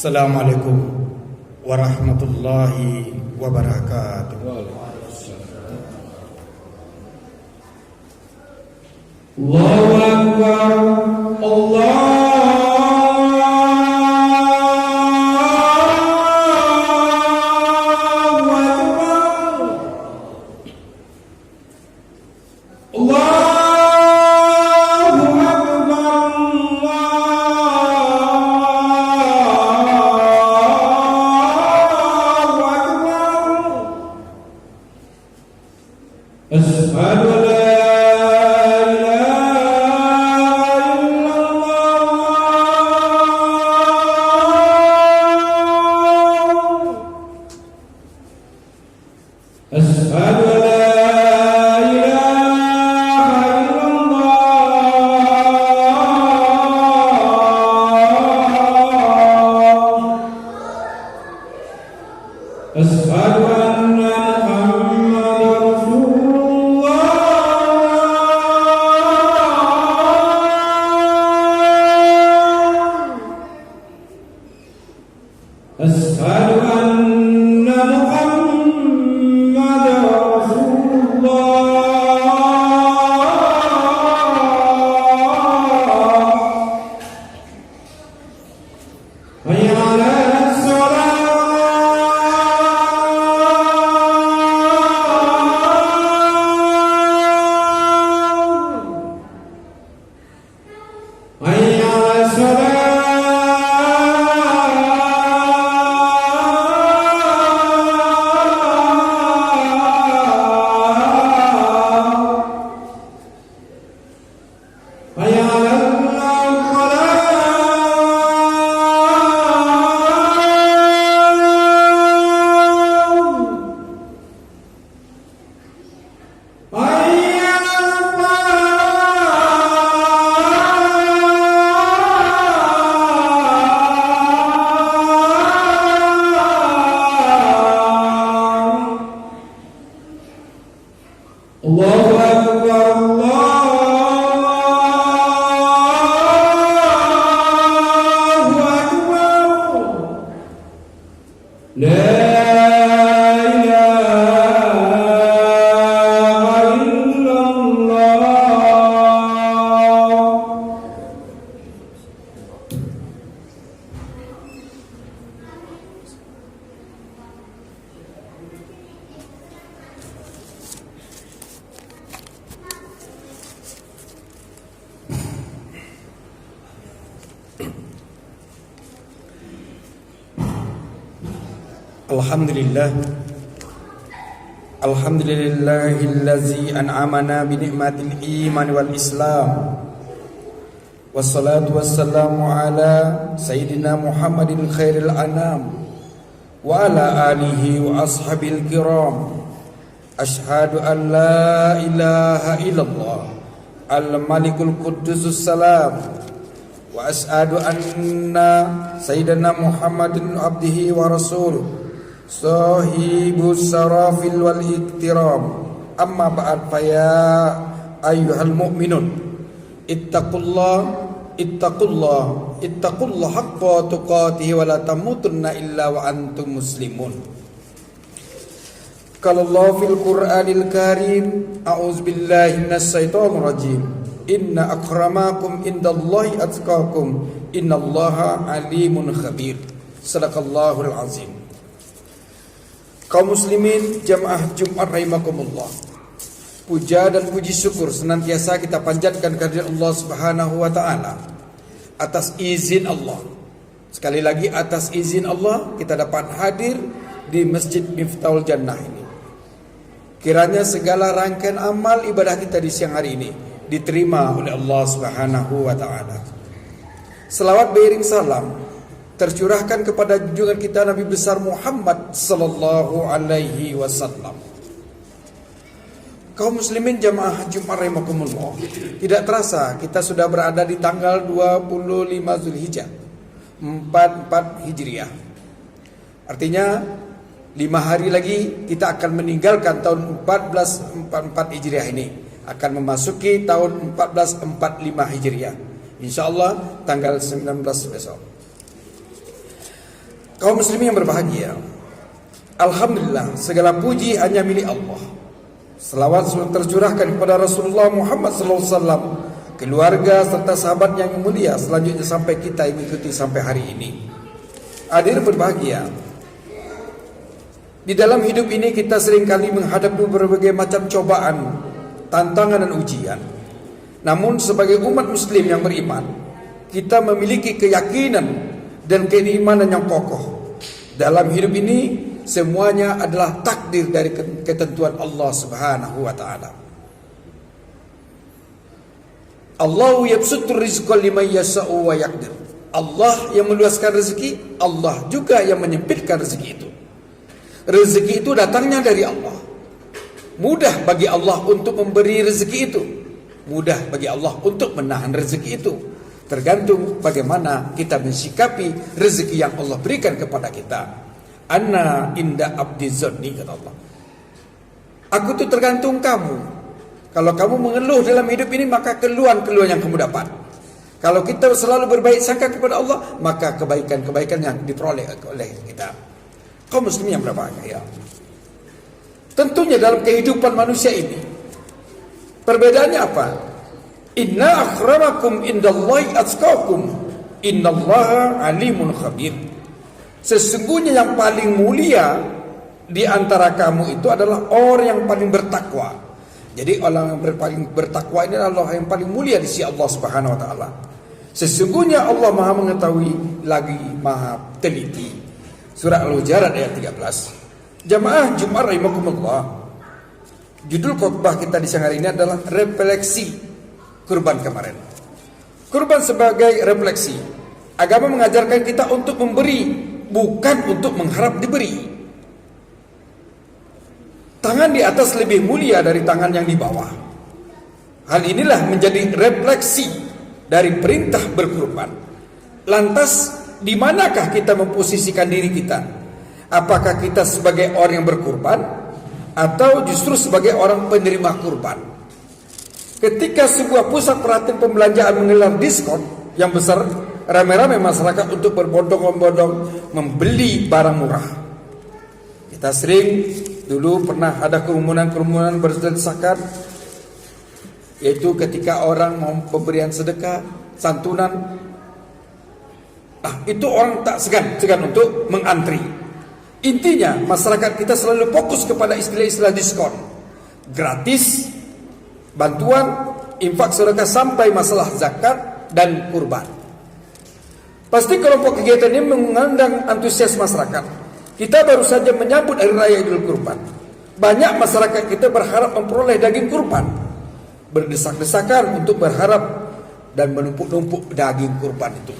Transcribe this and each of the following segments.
Assalamualaikum warahmatullahi wabarakatuh. Allahu Akbar, Alhamdulillahillazi an'amana bi ni'matil iman wal islam. Wassalatu wassalamu ala sayyidina Muhammadin khairil anam wa ala alihi wa ashabil kiram. Ashhadu an la ilaha illallah al-malikul quddusus salam wa ashhadu anna sayyidina Muhammadin abdihi wa rasuluh sahibus sarafil wal iktiram. Amma ba'd, faya ayyuhal mu'minun ittaqullah haqqa tuqatih wa la tamutunna illa wa antum muslimun. Qala Allah fil Qur'anil Karim, a'udzu billahi minasy syaithanir rajim. Inna akramakum indallahi atqakum innallaha alimun khabir. Sadaqallahul azim. Kaum muslimin jamaah Jumat rahimakumullah, puja dan puji syukur senantiasa kita panjatkan kehadirat Allah Subhanahu wa taala atas izin Allah. Sekali lagi, atas izin Allah kita dapat hadir di Masjid Miftahul Jannah ini. Kiranya segala rangkaian amal ibadah kita di siang hari ini diterima oleh Allah Subhanahu wa taala. Selawat beriring salam tercurahkan kepada junjungan kita Nabi besar Muhammad sallallahu alaihi wasallam. Kaum muslimin jamaah Jumat rahimakumullah, tidak terasa kita sudah berada di tanggal 25 Zulhijjah 44 Hijriah. Artinya 5 hari lagi kita akan meninggalkan tahun 1444 Hijriah ini, akan memasuki tahun 1445 Hijriah. Insyaallah tanggal 19 besok. Kaum muslimin yang berbahagia, alhamdulillah, segala puji hanya milik Allah. Selawat tercurahkan kepada Rasulullah Muhammad SAW, keluarga serta sahabat yang mulia, selanjutnya sampai kita mengikuti sampai hari ini. Hadirin berbahagia, di dalam hidup ini kita seringkali menghadapi berbagai macam cobaan, tantangan dan ujian. Namun sebagai umat muslim yang beriman, kita memiliki keyakinan dan keimanan yang kokoh. Dalam hidup ini semuanya adalah takdir dari ketentuan Allah Subhanahu wa taala. Allahu yabsutur rizqa liman yasha'u wa yaqdir. Allah yang meluaskan rezeki, Allah juga yang menyempitkan rezeki itu. Rezeki itu datangnya dari Allah. Mudah bagi Allah untuk memberi rezeki itu, mudah bagi Allah untuk menahan rezeki itu. Tergantung bagaimana kita mensikapi rezeki yang Allah berikan kepada kita. Anna inda abdi zanni, kata Allah. Aku itu tergantung kamu. Kalau kamu mengeluh dalam hidup ini, maka keluhan-keluhan yang kamu dapat. Kalau kita selalu berbaik sangka kepada Allah, maka kebaikan-kebaikan yang diperoleh oleh kita. Kaum muslimin yang berbahagia, tentunya dalam kehidupan manusia ini, perbedaannya apa? Inna akramakum indallahi atqakum, innallaha alimun khabir. Sesungguhnya yang paling mulia di antara kamu itu adalah orang yang paling bertakwa. Jadi orang yang paling bertakwa ini adalah yang paling mulia di sisi Allah Subhanahu wa taala. Sesungguhnya Allah Maha mengetahui lagi Maha teliti. Surah Al-Hujurat ayat 13. Jamaah Jumat rahimakumullah. Judul khutbah kita di siang hari ini adalah refleksi kurban kemarin. Kurban sebagai refleksi. Agama mengajarkan kita untuk memberi, bukan untuk mengharap diberi. Tangan di atas lebih mulia dari tangan yang di bawah. Hal inilah menjadi refleksi dari perintah berkurban. Lantas, di manakah kita memposisikan diri kita? Apakah kita sebagai orang yang berkurban, atau justru sebagai orang penerima kurban? Ketika sebuah pusat perhatian pembelanjaan menggelar diskon yang besar, ramai-ramai masyarakat untuk berbondong-bondong membeli barang murah. Kita sering dulu pernah ada kerumunan-kerumunan berdesakan, yaitu ketika orang mau pemberian sedekah, santunan. Nah, itu orang tak segan untuk mengantri. Intinya masyarakat kita selalu fokus kepada istilah-istilah diskon, gratis, bantuan, infak sedekah, sampai masalah zakat dan kurban. Pasti kelompok kegiatan ini mengundang antusias masyarakat. Kita baru saja menyambut hari raya Idul Kurban. Banyak masyarakat kita berharap memperoleh daging kurban, berdesak-desakan untuk berharap dan menumpuk-numpuk daging kurban itu.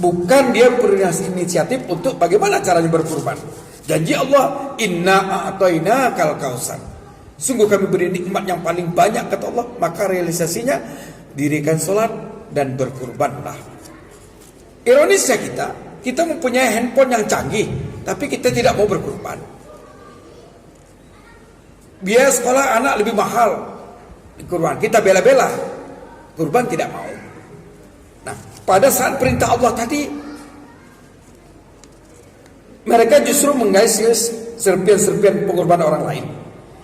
Bukan dia berinisiatif untuk bagaimana caranya berkurban. Janji Allah, inna a'tainakal kautsar. Sungguh kami beri nikmat yang paling banyak, kata Allah. Maka realisasinya, dirikan sholat dan berkurbanlah. Ironisnya kita mempunyai handphone yang canggih, tapi kita tidak mau berkurban. Biaya sekolah anak lebih mahal, kurban kita bela-bela, kurban tidak mau. Nah, pada saat perintah Allah tadi, mereka justru menggais serpian-serpian pengorbanan orang lain.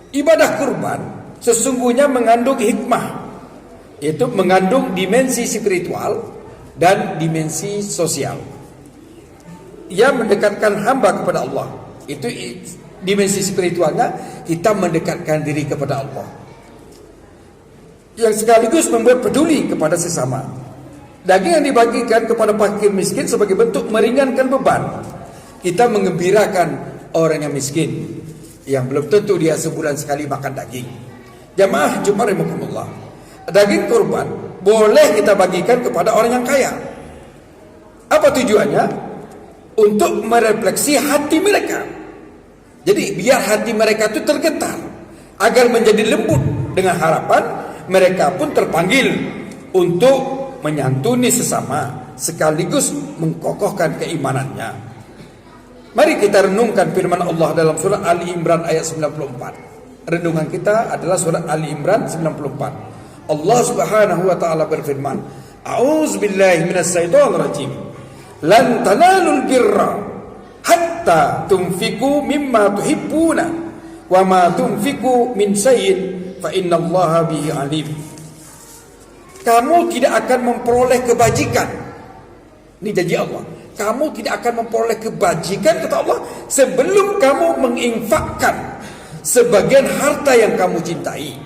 Ibadah kurban sesungguhnya mengandung hikmah, yaitu mengandung dimensi spiritual dan dimensi sosial. Ia mendekatkan hamba kepada Allah. Itu dimensi spiritualnya, kita mendekatkan diri kepada Allah, yang sekaligus membuat peduli kepada sesama. Daging yang dibagikan kepada fakir miskin sebagai bentuk meringankan beban. Kita mengembirakan orang yang miskin, yang belum tentu dia sebulan sekali makan daging. Jamaah Jumat rahimakumullah, daging kurban boleh kita bagikan kepada orang yang kaya. Apa tujuannya? Untuk merefleksi hati mereka. Jadi biar hati mereka itu tergetar, agar menjadi lembut, dengan harapan mereka pun terpanggil untuk menyantuni sesama, sekaligus mengkokohkan keimanannya. Mari kita renungkan firman Allah dalam surah Ali Imran ayat 94. Renungan kita adalah surah Ali Imran 94. Allah Subhanahu wa taala berfirman, A'udzubillahi minasyaitonir rajim. Lan tanalul birra hatta tunfiqu mimma tuhibbuna wa ma tunfiqu min syai'in fa innallaha bihi alim. Kamu tidak akan memperoleh kebajikan. Ini janji Allah. Kamu tidak akan memperoleh kebajikan, kata Allah, sebelum kamu menginfakkan sebagian harta yang kamu cintai.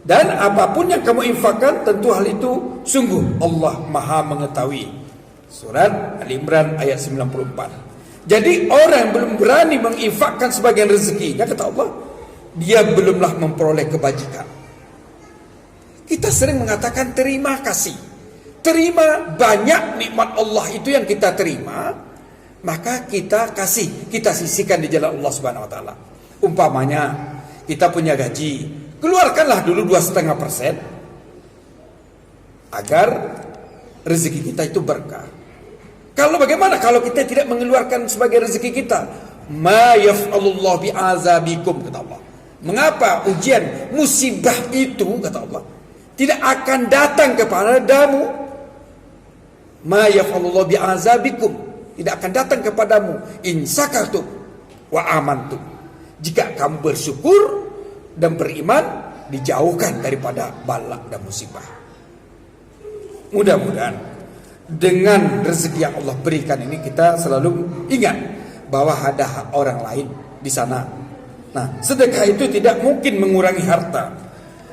Dan apapun yang kamu infakkan, tentu hal itu sungguh Allah Maha mengetahui. Surat Al-Imran ayat 94. Jadi orang yang belum berani menginfakkan sebagian rezekinya, kata Allah, dia belumlah memperoleh kebajikan. Kita sering mengatakan terima kasih. Terima banyak nikmat Allah itu yang kita terima, maka kita kasih, kita sisihkan di jalan Allah Subhanahu wa taala. Umpamanya kita punya gaji, keluarkanlah dulu 2,5% agar rezeki kita itu berkah. Kalau bagaimana kalau kita tidak mengeluarkan sebagai rezeki kita? Ma yaf'alullahu bi'azabikum, kata Allah. Mengapa ujian musibah itu, kata Allah, tidak akan datang kepadamu? Ma yaf'alullahu bi'azabikum, tidak akan datang kepadamu in syakartum wa amantum. Jika kamu bersyukur dan beriman, dijauhkan daripada bala dan musibah. Mudah-mudahan dengan rezeki yang Allah berikan ini, kita selalu ingat bahwa ada orang lain di sana. Nah, sedekah itu tidak mungkin mengurangi harta.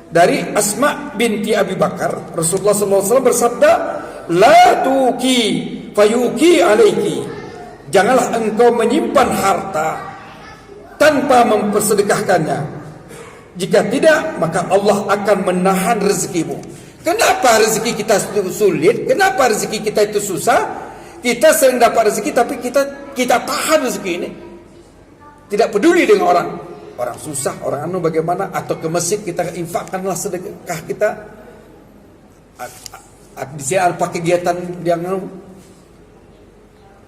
Dari Asma binti Abi Bakar, Rasulullah SAW bersabda, la tuki fayuki alaiki. Janganlah engkau menyimpan harta tanpa mempersedekahkannya. Jika tidak, maka Allah akan menahan rezekimu. Kenapa rezeki kita itu sulit? Kenapa rezeki kita itu susah? Kita sering dapat rezeki, tapi kita tahan rezeki ini. Tidak peduli dengan orang susah, orang anu bagaimana, atau ke masjid kita infakkanlah sedekah kita. Di sini apa kegiatan yang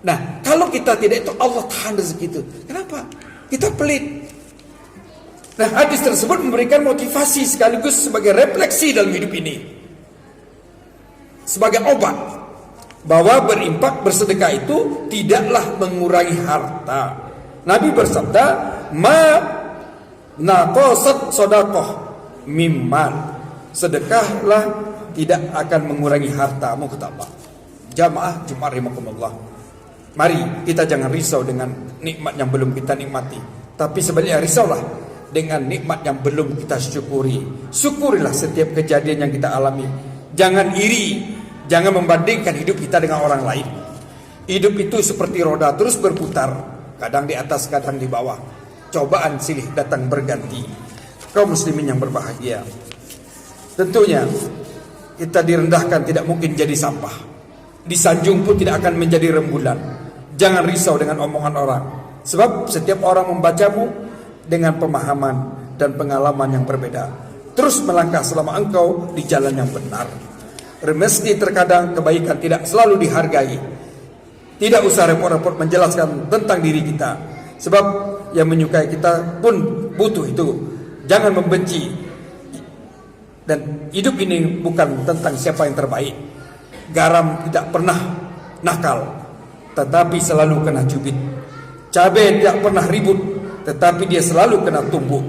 nah, kalau kita tidak, itu Allah tahan rezeki itu. Kenapa? Kita pelit. Nah, hadis tersebut memberikan motivasi sekaligus sebagai refleksi dalam hidup ini, sebagai obat bahwa berimpak, bersedekah itu tidaklah mengurangi harta. Nabi bersabda, ma naqasat shadaqah mimman, sedekahlah tidak akan mengurangi hartamu, kata Allah. Jamaah Jumat rahimakumullah, mari kita jangan risau dengan nikmat yang belum kita nikmati, tapi sebaliknya risaulah dengan nikmat yang belum kita syukuri. Syukurilah setiap kejadian yang kita alami. Jangan iri, jangan membandingkan hidup kita dengan orang lain. Hidup itu seperti roda terus berputar, kadang di atas, kadang di bawah. Cobaan silih datang berganti. Kaum muslimin yang berbahagia, tentunya kita direndahkan tidak mungkin jadi sampah, disanjung pun tidak akan menjadi rembulan. Jangan risau dengan omongan orang, sebab setiap orang membacamu dengan pemahaman dan pengalaman yang berbeda. Terus melangkah selama engkau di jalan yang benar. Meski terkadang kebaikan tidak selalu dihargai, tidak usah repot-repot menjelaskan tentang diri kita, sebab yang menyukai kita pun butuh itu. Jangan membenci. Dan hidup ini bukan tentang siapa yang terbaik. Garam tidak pernah nakal, tetapi selalu kena cubit. Cabai tidak pernah ribut, tetapi dia selalu kena tumbuk.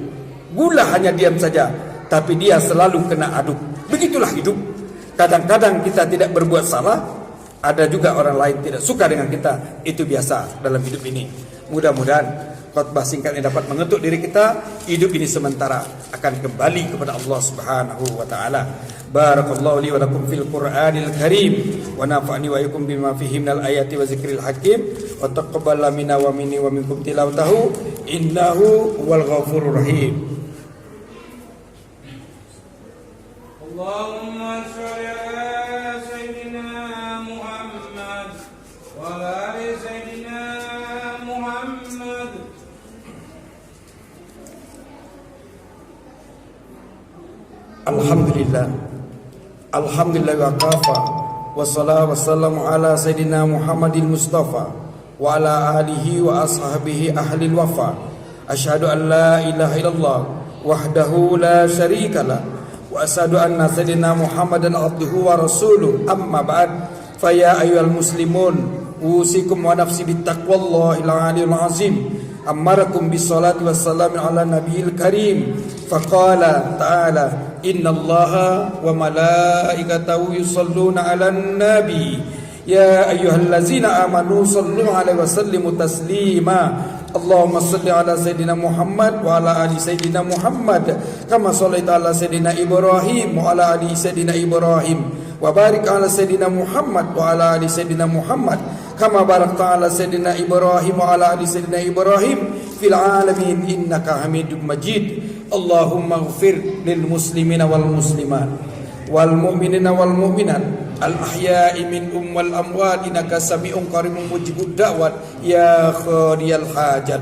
Gula hanya diam saja, tapi dia selalu kena aduk. Begitulah hidup. Kadang-kadang kita tidak berbuat salah, ada juga orang lain tidak suka dengan kita. Itu biasa dalam hidup ini. Mudah-mudahan khotbah singkat ini dapat mengetuk diri kita. Hidup ini sementara, akan kembali kepada Allah Subhanahu wa taala. Barakallahu li wa lakum fil Qur'anil Karim, wa nafa'ani wa iyyakum bima fihi minal ayati wa zikril hakim, wa taqabbal minna wa minni wa minkum tilawatahu innahu huwal ghafurur rahim. Allahumma shalli ala sayyidina Muhammad wa ala ali sayyidina Muhammad. Alhamdulillah, alhamdulillah wa kafa, wassalatu wassalamu ala sayyidina Muhammadil Mustafa wa ala alihi wa ashabihi ahlil wafa. Asyhadu an la ilaha illallah wahdahu la syarikalah, wa asyhadu anna sayyidina Muhammadan abduhu wa rasuluh. Amma ba'd, fa ya ayyuhal muslimun usikum wa nafsi bittaqwallahil aliyil azim. Amarakum bissalati wassalamu ala nabiyil karim. Faqala ta'ala innallaha wa malaikatahu yusalluna 'alan nabi ya ayyuhallazina amanu sallu 'alaihi wa sallimu taslima. Allahumma salli ala Sayyidina Muhammad wa ala ali Sayyidina Muhammad kama sallaita ala Sayyidina Ibrahim wa ala ali Sayyidina Ibrahim wa barik ala Sayyidina Muhammad wa ala ali Sayyidina Muhammad kama barakta ala Sayyidina Ibrahim wa ala ali Sayyidina Ibrahim fil alamin innaka Hamidum Majid. Allahumma ighfir lil muslimina wal muslimat wal mu'minina wal mu'minat al ahya'i minhum wal amwat innaka sami'un qariibun mujibud da'wat ya qadiyal hajat.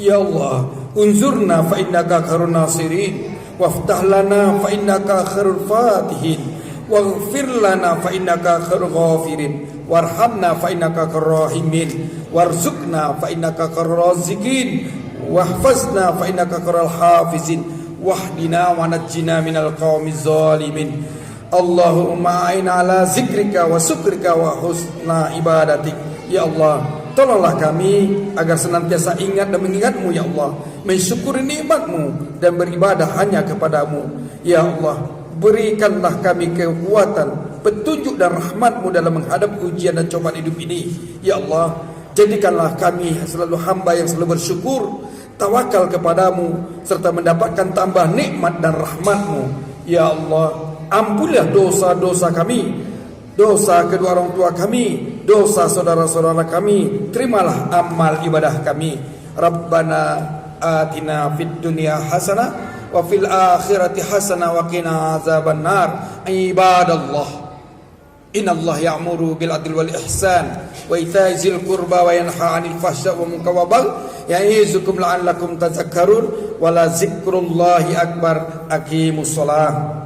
Ya Allah, unzurna fa innaka khairun nasirin waftah lana fa innaka khairul fatihin waghfir lana fa innaka khairul ghafirin warhamna fa innaka khairur rahimin warzuqna fa innaka khairur raziqin wahfazna fa innaka khairul hafizin wahdina wa najjina minal qaumiz zalimin. Allahumma a'inna ala zikrika wa syukrika wa husna ibadatik. Ya Allah, tolonglah kami agar senantiasa ingat dan mengingatmu ya Allah, mensyukuri nikmatmu dan beribadah hanya kepadamu. Ya Allah, berikanlah kami kekuatan, petunjuk dan rahmatmu dalam menghadapi ujian dan cobaan hidup ini. Ya Allah, jadikanlah kami selalu hamba yang selalu bersyukur, tawakal kepadamu serta mendapatkan tambah nikmat dan rahmatmu. Ya Allah, ampunilah dosa-dosa kami, dosa kedua orang tua kami, dosa saudara-saudara kami. Terimalah amal ibadah kami. Rabbana atina fid dunya hasanah wa fil akhirati hasanah wa qina azabannar. Ibadallah, innallaha ya'muru bil adli wal ihsan wa ita'i dzil qurba wa yanha 'anil fahsya'i wal munkari wal baghi ya'izukum la'allakum tadhakkarun wa la dzikrullahi akbar. Aqimus shalah.